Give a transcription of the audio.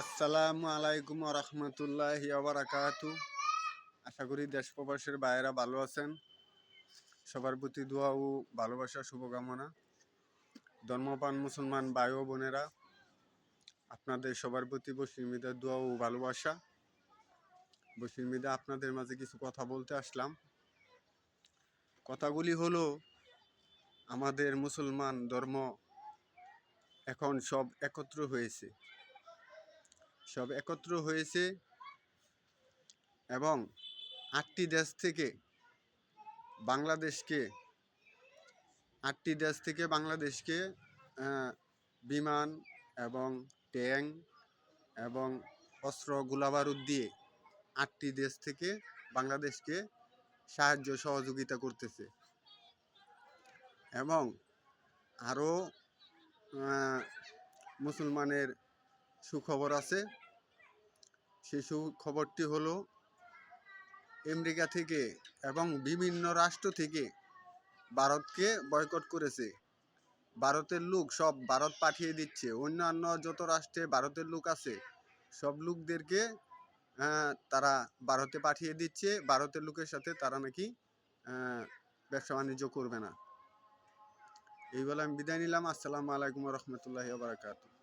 আসসালামু আলাইকুম রহমতুল্লাহি বারাকাতু। আশা করি দেশ প্রবাসের ভাইয়েরা ভালো আছেন। সবার প্রতি দোয়া ও ভালোবাসা শুভকামনা। ধর্মপ্রাণ মুসলমান ভাই ও বোনেরা, আপনাদের সবার প্রতি বশির মিদের দোয়া ও ভালোবাসা। বশির মিদে আপনাদের মাঝে কিছু কথা বলতে আসলাম। কথাগুলি হলো, আমাদের মুসলমান ধর্ম এখন সব একত্র হয়েছে এবং 8টি দেশ থেকে বাংলাদেশকে বিমান এবং ট্যাঙ্ক এবং অস্ত্র গোলাবারুদ দিয়ে 8টি দেশ থেকে বাংলাদেশকে সাহায্য সহযোগিতা করতেছে। এবং আরও মুসলমানের সুখবর আছে। সেই সুখবরটি হলো, আমেরিকা থেকে এবং বিভিন্ন রাষ্ট্র থেকে ভারতকে বয়কট করেছে। ভারতের লোক সব ভারত পাঠিয়ে দিচ্ছে। অন্যান্য যত রাষ্ট্রে ভারতের লোক আছে সব লোকদেরকে তারা ভারতে পাঠিয়ে দিচ্ছে। ভারতের লোকের সাথে তারা নাকি ব্যবসা বাণিজ্য করবে না। এই বলে আমি বিদায় নিলাম। আসসালামু আলাইকুম রহমতুল্লাহি ওয়া বারাকাতুহু।